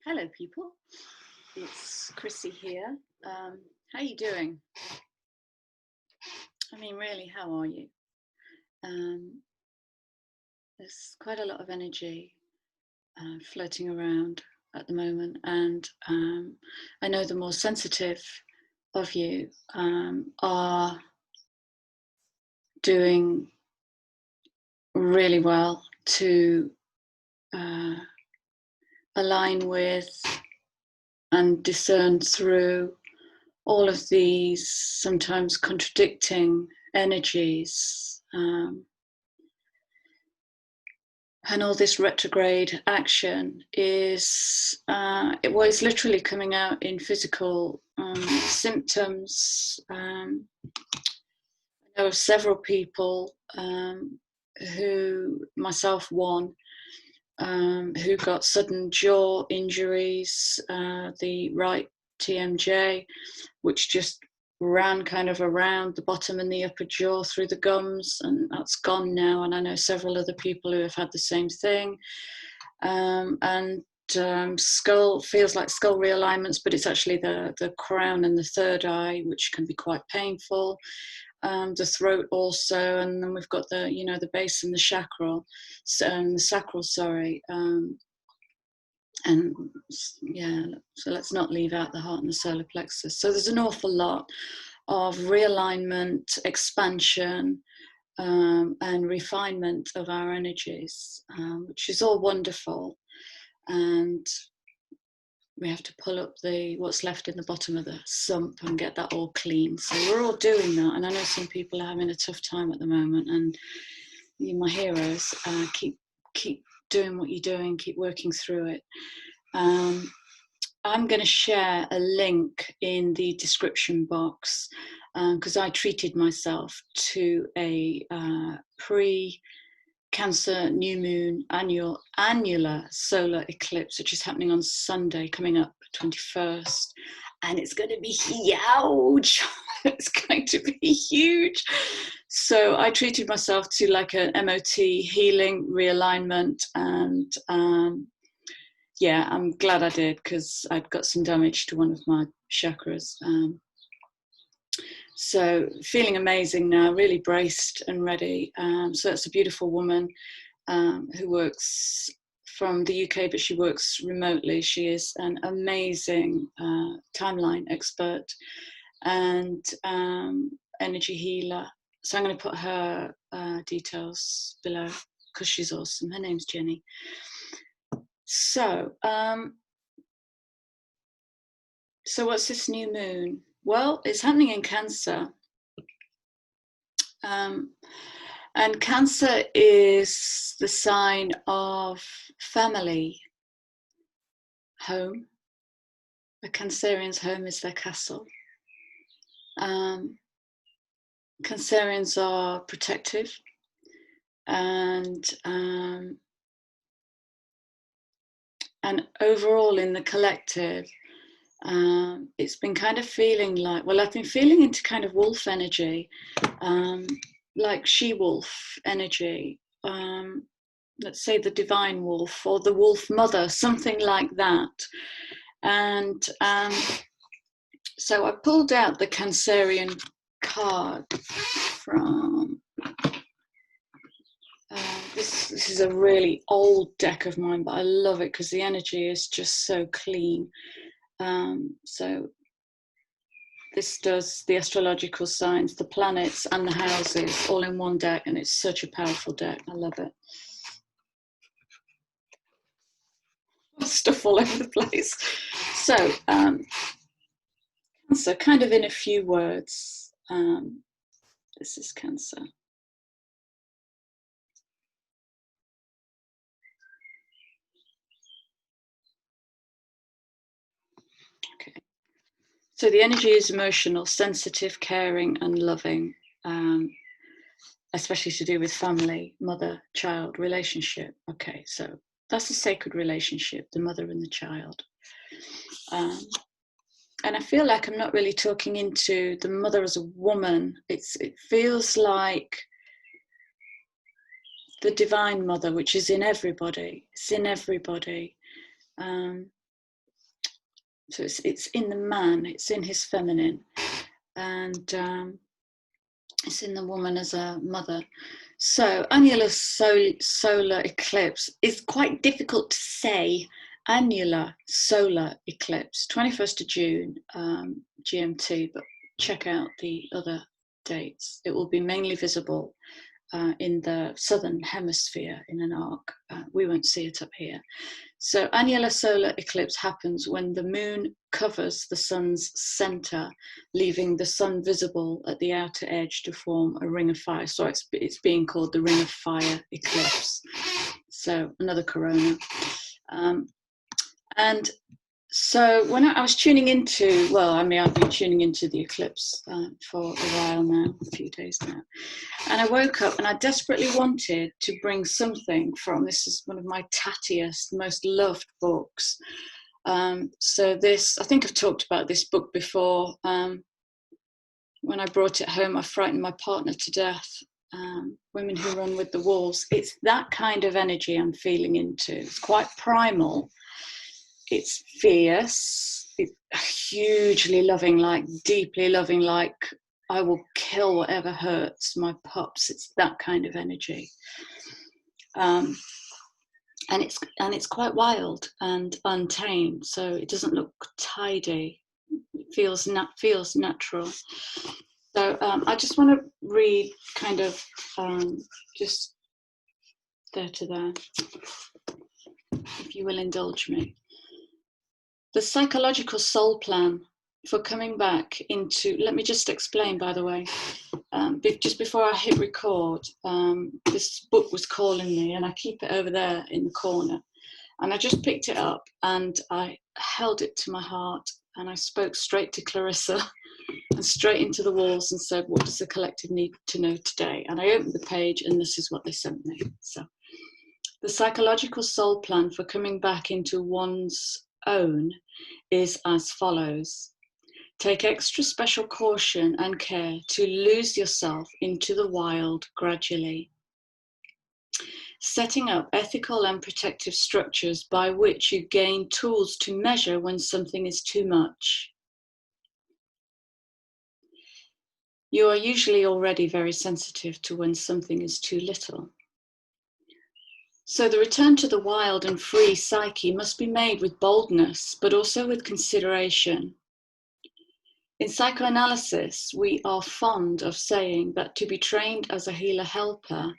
Hello, people. It's Chrissy here. How are you doing? I mean, really, how are you? There's quite a lot of energy floating around at the moment, and I know the more sensitive of you are doing really well to align with and discern through all of these sometimes contradicting energies and all this retrograde action is it was literally coming out in physical symptoms. I know of several people who, myself one, who got sudden jaw injuries, the right TMJ, which just ran kind of around the bottom and the upper jaw through the gums, and that's gone now. And I know several other people who have had the same thing. Skull feels like skull realignments, but it's actually the crown and the third eye, which can be quite painful. The throat also, and then we've got the the base and the sacral, sorry. And yeah, so let's not leave out the heart and the solar plexus. So there's an awful lot of realignment, expansion, and refinement of our energies, which is all wonderful. And we have to pull up what's left in the bottom of the sump and get that all clean. So we're all doing that. And I know some people are having a tough time at the moment, and you, my heroes, keep doing what you're doing, keep working through it. I'm going to share a link in the description box because I treated myself to a pre-Cancer new moon annular solar eclipse, which is happening on Sunday, coming up 21st, and it's going to be huge. It's going to be huge. So I treated myself to like an MOT, healing, realignment, and yeah, I'm glad I did, because I'd got some damage to one of my chakras. So feeling amazing now, really braced and ready. So that's a beautiful woman who works from the UK, but she works remotely. She is an amazing timeline expert and energy healer. So I'm going to put her details below because she's awesome. Her name's Jenny. So, so what's this new moon? Well, it's happening in Cancer. And Cancer is the sign of family, home. A Cancerian's home is their castle. Cancerians are protective, and overall in the collective, it's been kind of feeling like, well, I've been feeling into kind of wolf energy, like she-wolf energy, let's say the divine wolf or the wolf mother, something like that. And so I pulled out the Cancerian card from this is a really old deck of mine, but I love it because the energy is just so clean. So this does the astrological signs, the planets and the houses all in one deck, and it's such a powerful deck. I love it. Stuff all over the place. So Cancer, kind of in a few words, this is Cancer. Okay. So the energy is emotional, sensitive, caring, and loving, especially to do with family, mother-child relationship. Okay, so that's a sacred relationship, the mother and the child. And I feel like I'm not really talking into the mother as a woman. It feels like the divine mother, which is in everybody. It's in everybody. So it's in the man, it's in his feminine, and it's in the woman as a mother. So annular solar eclipse is quite difficult to say. Annular solar eclipse, 21st of June, GMT, but check out the other dates. It will be mainly visible in the southern hemisphere in an arc. We won't see it up here. So annular solar eclipse happens when the moon covers the sun's center, leaving the sun visible at the outer edge to form a ring of fire. So it's being called the ring of fire eclipse. So another corona. And so when I was tuning into, well, I mean, I've been tuning into the eclipse for a while now, a few days now. And I woke up and I desperately wanted to bring something from, this is one of my tattiest, most loved books. So this, I think I've talked about this book before. When I brought it home, I frightened my partner to death. Women Who Run With the Wolves. It's that kind of energy I'm feeling into. It's quite primal. It's fierce. It's hugely loving, like deeply loving, like I will kill whatever hurts my pups. It's that kind of energy. And it's quite wild and untamed, so it doesn't look tidy. It feels natural. So I just want to read kind of just there to there, if you will indulge me. The psychological soul plan for coming back into, let me just explain, by the way, just before I hit record, this book was calling me, and I keep it over there in the corner. And I just picked it up and I held it to my heart, and I spoke straight to Clarissa and straight into the walls and said, what does the collective need to know today? And I opened the page and this is what they sent me. So the psychological soul plan for coming back into one's own is as follows. Take extra special caution and care to lose yourself into the wild gradually. Setting up ethical and protective structures by which you gain tools to measure when something is too much. You are usually already very sensitive to when something is too little. So the return to the wild and free psyche must be made with boldness, but also with consideration. In psychoanalysis, we are fond of saying that to be trained as a healer-helper,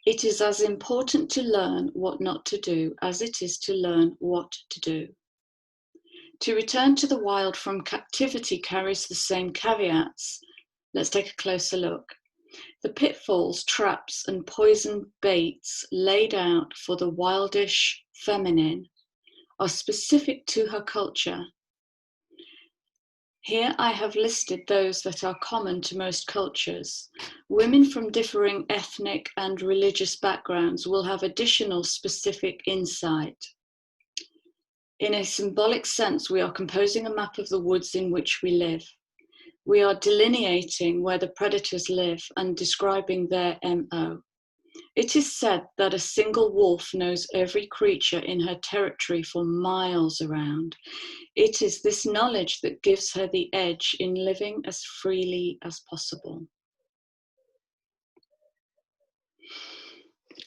it is as important to learn what not to do as it is to learn what to do. To return to the wild from captivity carries the same caveats. Let's take a closer look. The pitfalls, traps, and poison baits laid out for the wildish feminine are specific to her culture. Here I have listed those that are common to most cultures. Women from differing ethnic and religious backgrounds will have additional specific insight. In a symbolic sense, we are composing a map of the woods in which we live. We are delineating where the predators live and describing their MO. It is said that a single wolf knows every creature in her territory for miles around. It is this knowledge that gives her the edge in living as freely as possible.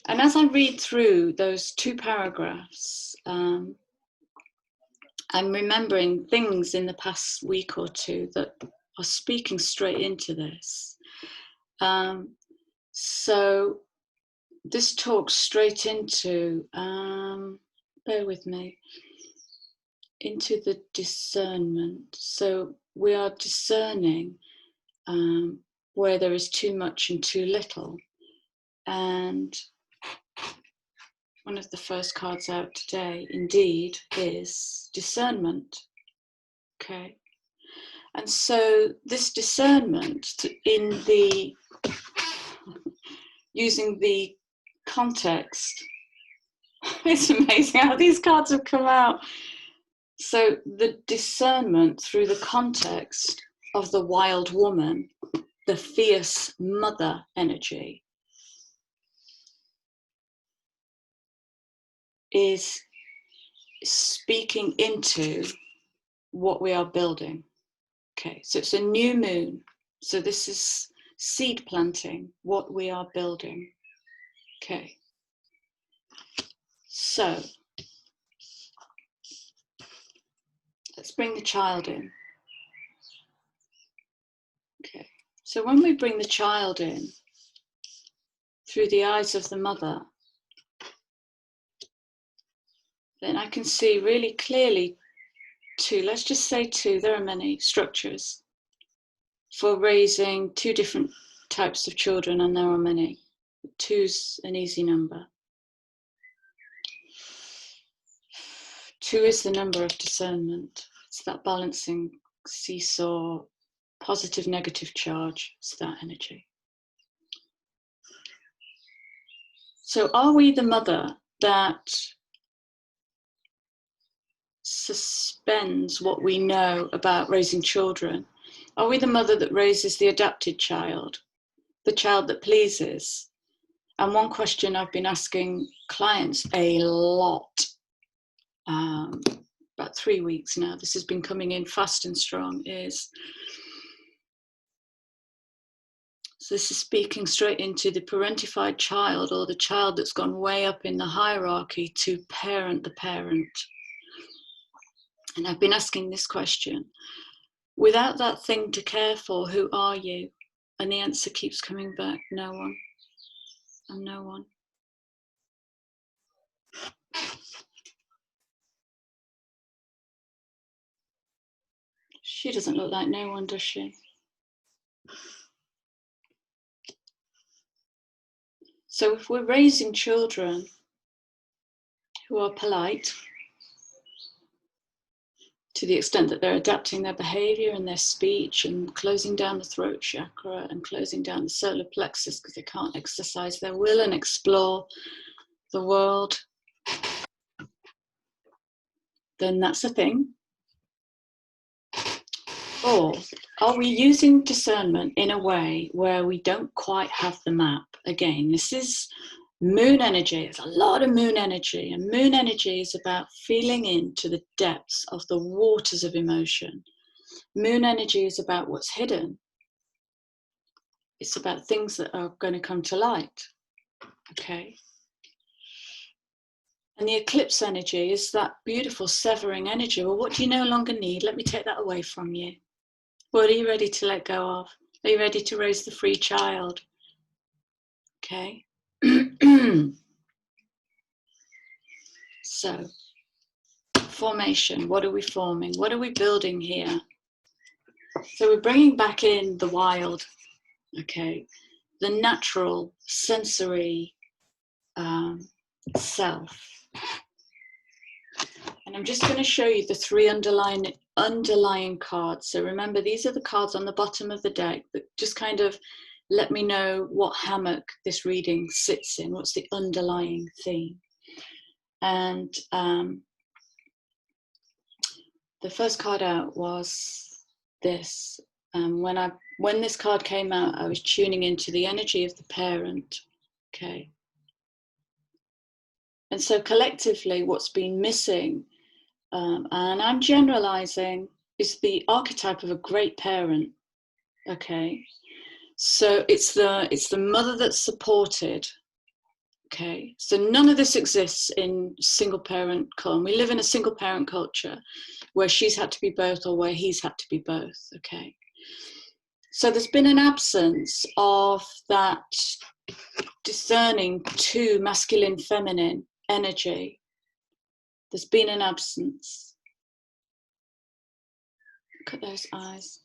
And as I read through those two paragraphs, I'm remembering things in the past week or two that are speaking straight into this. So this talks straight into, bear with me, into the discernment. So we are discerning where there is too much and too little. And one of the first cards out today, indeed, is discernment. Okay. And so this discernment in the, using the context, it's amazing how these cards have come out. So the discernment through the context of the wild woman, the fierce mother energy, is speaking into what we are building. Okay, so it's a new moon. So this is seed planting, what we are building. Okay, so let's bring the child in. Okay, so when we bring the child in through the eyes of the mother, then I can see really clearly two, let's just say two, there are many structures for raising two different types of children, and there are many. Two's an easy number. Two is the number of discernment. It's that balancing seesaw, positive, negative charge. It's that energy. So are we the mother that suspends what we know about raising children? Are we the mother that raises the adapted child, the child that pleases? And one question I've been asking clients a lot, about 3 weeks now, this has been coming in fast and strong, is, so this is speaking straight into the parentified child, or the child that's gone way up in the hierarchy to parent the parent. And I've been asking this question, without that thing to care for, who are you? And the answer keeps coming back, no one. I'm no one. She doesn't look like no one, does she? So if we're raising children who are polite, to the extent that they're adapting their behavior and their speech and closing down the throat chakra and closing down the solar plexus because they can't exercise their will and explore the world, then that's a thing. Or are we using discernment in a way where we don't quite have the map? Again, this is moon energy. It's a lot of moon energy, and moon energy is about feeling into the depths of the waters of emotion. Moon energy is about what's hidden. It's about things that are going to come to light. Okay. And the eclipse energy is that beautiful severing energy. Well, what do you no longer need? Let me take that away from you. What are you ready to let go of? Are you ready to raise the free child? Okay. So, formation. What are we forming? What are we building here? So we're bringing back in the wild. Okay. The natural sensory self. And I'm just going to show you the three underlying cards. So remember, these are the cards on the bottom of the deck that just kind of let me know what hammock this reading sits in. What's the underlying theme? And the first card out was this. When this card came out, I was tuning into the energy of the parent. Okay. And so collectively, what's been missing, and I'm generalizing, is the archetype of a great parent. Okay, so it's the mother that's supported. Okay, so none of this exists in single parent culture. We live in a single parent culture where she's had to be both or where he's had to be both. Okay, so there's been an absence of that discerning to masculine feminine energy. There's been an absence. Look at those eyes.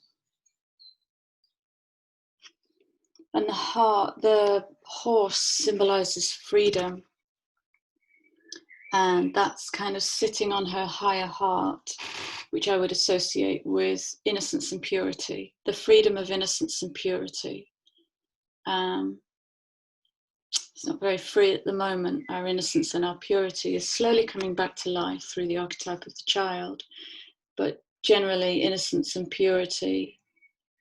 And the heart, the horse symbolizes freedom. And that's kind of sitting on her higher heart, which I would associate with innocence and purity, the freedom of innocence and purity. It's not very free at the moment. Our innocence and our purity is slowly coming back to life through the archetype of the child. But generally, innocence and purity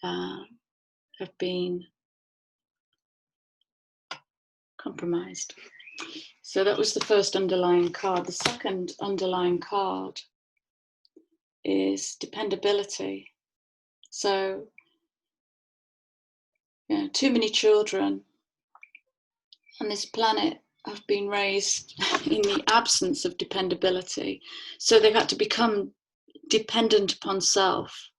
have been compromised. So that was the first underlying card. The second underlying card is dependability. So, you know, too many children on this planet have been raised in the absence of dependability. So they've had to become dependent upon self.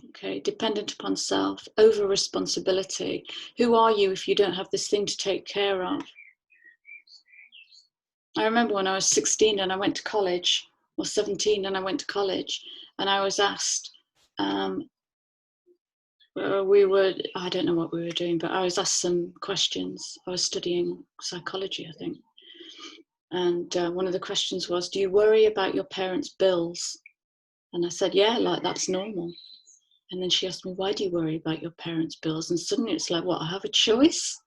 Okay, dependent upon self, over responsibility. Who are you if you don't have this thing to take care of? I remember when I was 16 and I went to college, or 17 and I went to college, and I was asked, I don't know what we were doing, but I was asked some questions. I was studying psychology, I think. And one of the questions was, do you worry about your parents' bills? And I said, yeah, like that's normal. And then she asked me, why do you worry about your parents' bills? And suddenly it's like, what, I have a choice?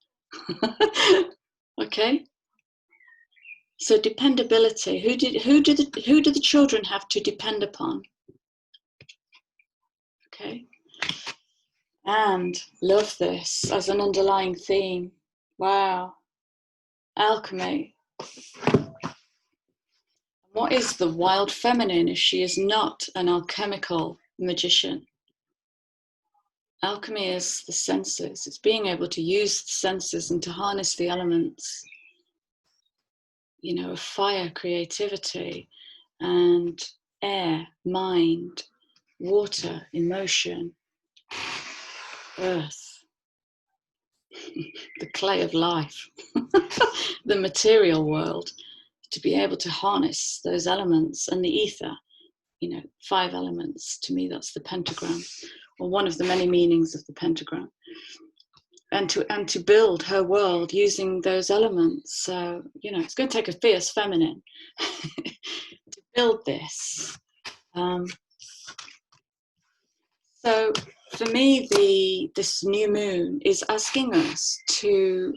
Okay. So dependability, who do the children have to depend upon? Okay. And love this as an underlying theme. Wow. Alchemy. What is the wild feminine if she is not an alchemical magician? Alchemy is the senses. It's being able to use the senses and to harness the elements, you know, of fire, creativity, and air, mind, water, emotion, earth, the clay of life, the material world, to be able to harness those elements, and the ether, you know, 5 elements. To me, that's the pentagram, or one of the many meanings of the pentagram. And to build her world using those elements. So, you know, it's going to take a fierce feminine to build this. So for me, this new moon is asking us to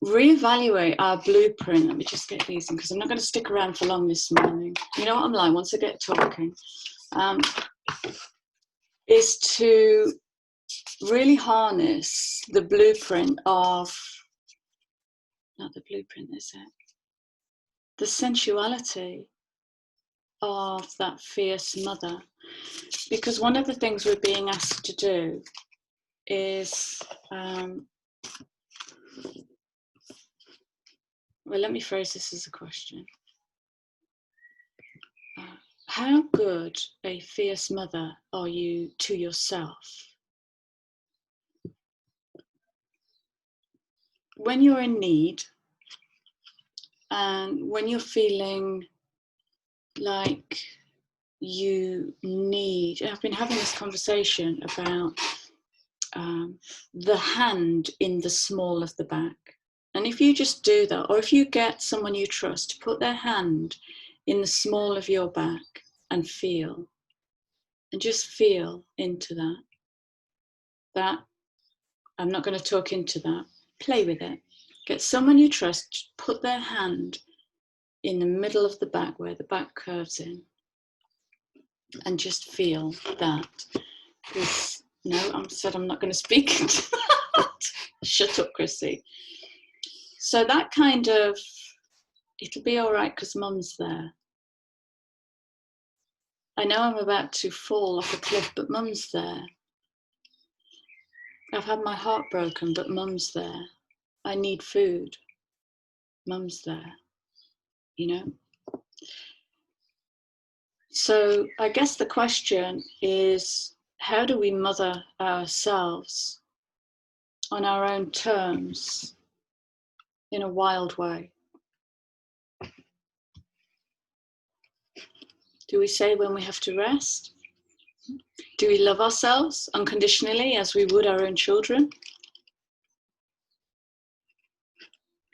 reevaluate our blueprint. Let me just get these in, because I'm not going to stick around for long this morning. You know what I'm like, once I get talking, is to really harness the blueprint of, not the blueprint, is it? The sensuality of that fierce mother. Because one of the things we're being asked to do is, well, let me phrase this as a question. How good a fierce mother are you to yourself? When you're in need, and when you're feeling like you need, I've been having this conversation about the hand in the small of the back. And if you just do that, or if you get someone you trust to put their hand in the small of your back and feel, and just feel into that, I'm not going to talk into that, play with it. Get someone you trust to put their hand in the middle of the back where the back curves in, and just feel that. Because, no, I said I'm not going to speak into that. Shut up, Chrissy. So that kind of, it'll be all right because mum's there. I know I'm about to fall off a cliff, but mum's there. I've had my heart broken, but mum's there. I need food. Mum's there, you know? So I guess the question is, how do we mother ourselves on our own terms in a wild way? Do we say when we have to rest? Do we love ourselves unconditionally as we would our own children?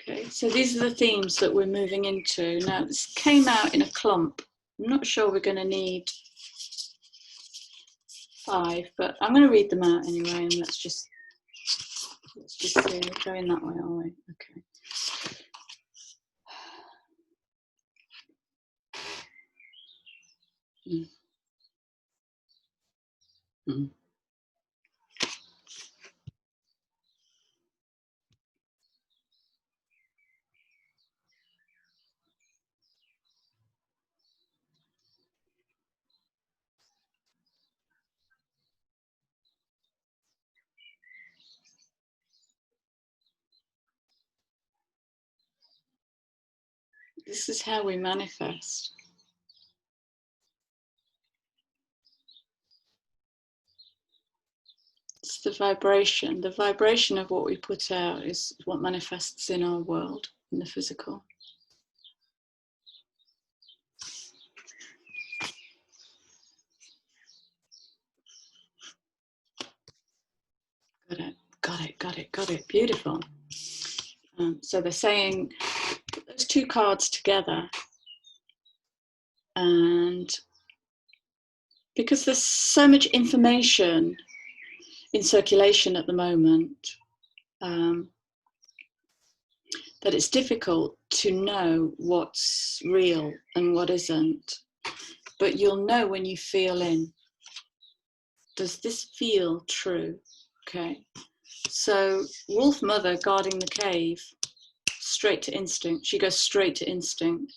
Okay, so these are the themes that we're moving into. Now, this came out in a clump. I'm not sure we're going to need 5, but I'm going to read them out anyway, and let's just see. We're going that way, aren't we? Okay. Mm-hmm. This is how we manifest. It's the vibration. The vibration of what we put out is what manifests in our world, in the physical. Got it, got it, got it, got it. Beautiful. So they're saying, put those two cards together, and because there's so much information in circulation at the moment, that it's difficult to know what's real and what isn't. But you'll know when you feel in. Does this feel true? Okay. So Wolf Mother guarding the cave, straight to instinct. She goes straight to instinct.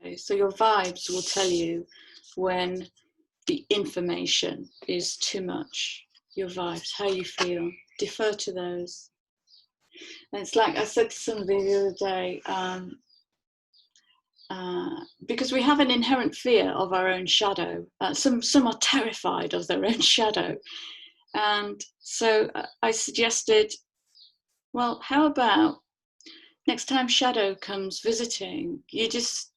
Okay. So your vibes will tell you when the information is too much. Your vibes, how you feel. Defer to those. And it's like I said to somebody the other day, because we have an inherent fear of our own shadow. Some are terrified of their own shadow. And so I suggested, well, how about next time shadow comes visiting, you just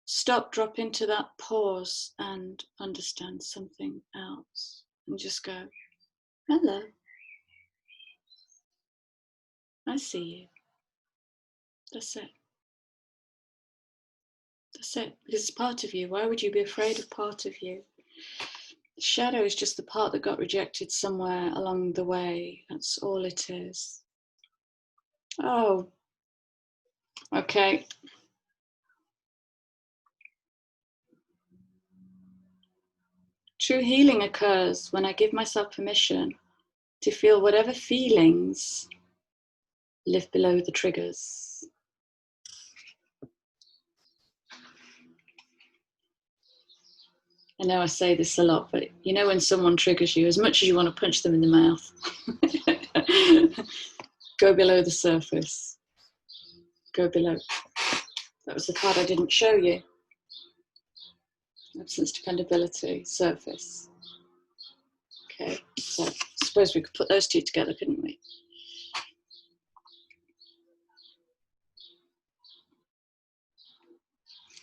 stop, drop into that pause and understand something else. And just go, hello, I see you. That's it. That's it. Because it's part of you. Why would you be afraid of part of you? The shadow is just the part that got rejected somewhere along the way. That's all it is. Oh, okay. True healing occurs when I give myself permission to feel whatever feelings live below the triggers. I know I say this a lot, but you know when someone triggers you, as much as you want to punch them in the mouth, go below the surface. Go below. That was the card I didn't show you. Absence, dependability, surface. Okay, so I suppose we could put those two together, couldn't we?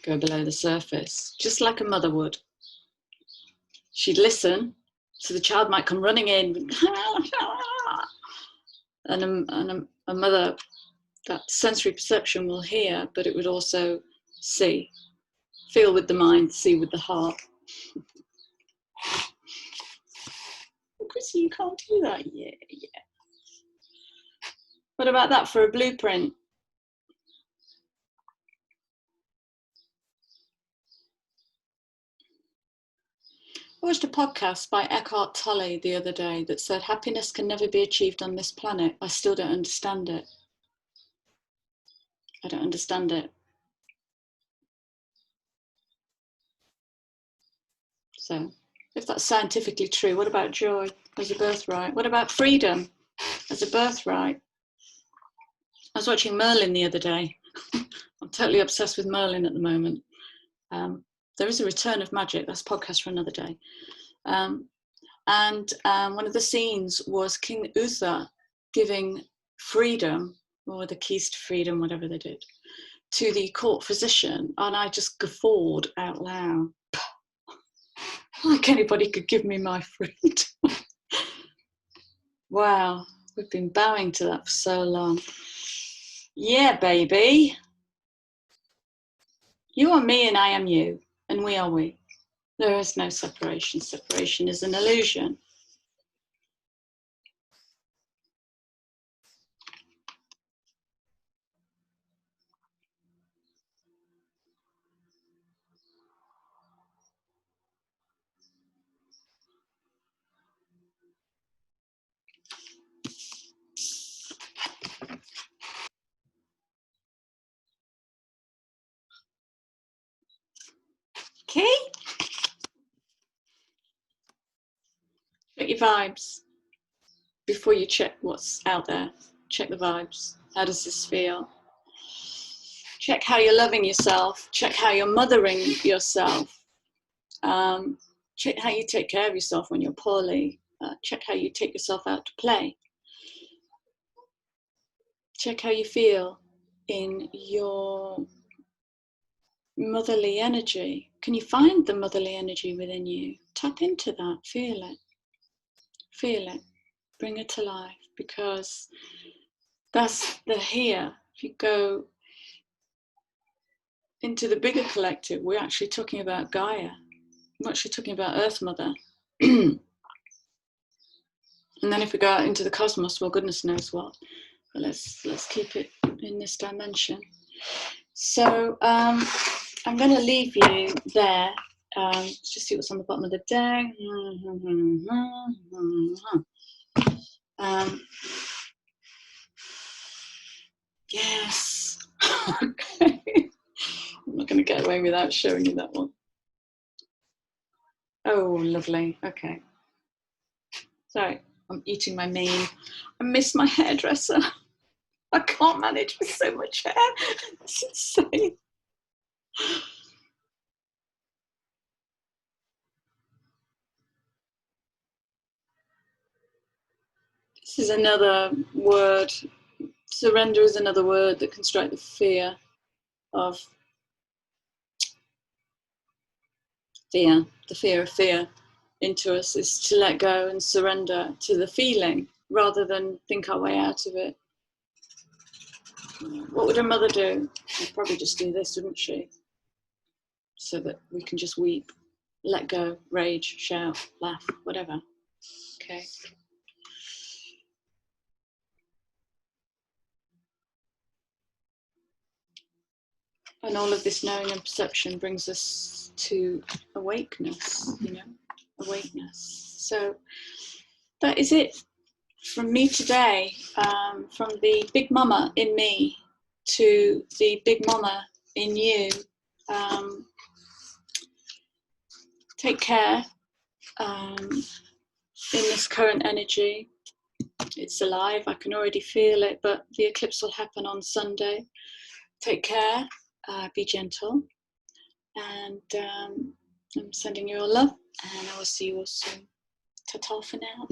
Go below the surface, just like a mother would. She'd listen, so the child might come running in, and a mother, that sensory perception will hear, but it would also see. Feel with the mind, see with the heart. Chrissy, you can't do that. Yeah. What about that for a blueprint? I watched a podcast by Eckhart Tolle the other day that said happiness can never be achieved on this planet. I still don't understand it. I don't understand it. So, if that's scientifically true, what about joy as a birthright? What about freedom as a birthright? I was watching Merlin the other day. I'm totally obsessed with Merlin at the moment. There is a return of magic. That's a podcast for another day. And one of the scenes was King Uther giving freedom, or the keys to freedom, whatever they did, to the court physician. And I just guffawed out loud. Like anybody could give me my freedom. Wow, we've been bowing to that for so long. Yeah, baby. You are me and I am you, and we are we. There is no separation. Separation is an illusion. Okay? Check your vibes before you check what's out there. Check the vibes. How does this feel? Check how you're loving yourself. Check how you're mothering yourself. Check how you take care of yourself when you're poorly. Check how you take yourself out to play. Check how you feel in your motherly energy. Can you find the motherly energy within you? Tap into that. Feel it. Feel it. Bring it to life, because that's the here. If you go into the bigger collective, we're actually talking about Gaia. We're actually talking about Earth Mother. And then if we go out into the cosmos, well, goodness knows what. But let's keep it in this dimension. So I'm going to leave you there. Just see what's on the bottom of the deck. Yes. Okay. I'm not going to get away without showing you that one. Oh, lovely. Okay. Sorry, I'm eating my mane. I miss my hairdresser. I can't manage with so much hair. It's insane. This is another word. Surrender is another word that can strike the fear of fear. The fear of fear into us is to let go and surrender to the feeling rather than think our way out of it. What would a mother do? She'd probably just do this, wouldn't she? So that we can just weep, let go, rage, shout, laugh, whatever. Okay. And all of this knowing and perception brings us to awakeness, awakeness. So that is it from me today, from the big mama in me to the big mama in you. Take care in this current energy. It's alive, I can already feel it, but the eclipse will happen on Sunday. Take care, be gentle, and I'm sending you all love, and I will see you all soon. Ta-ta for now.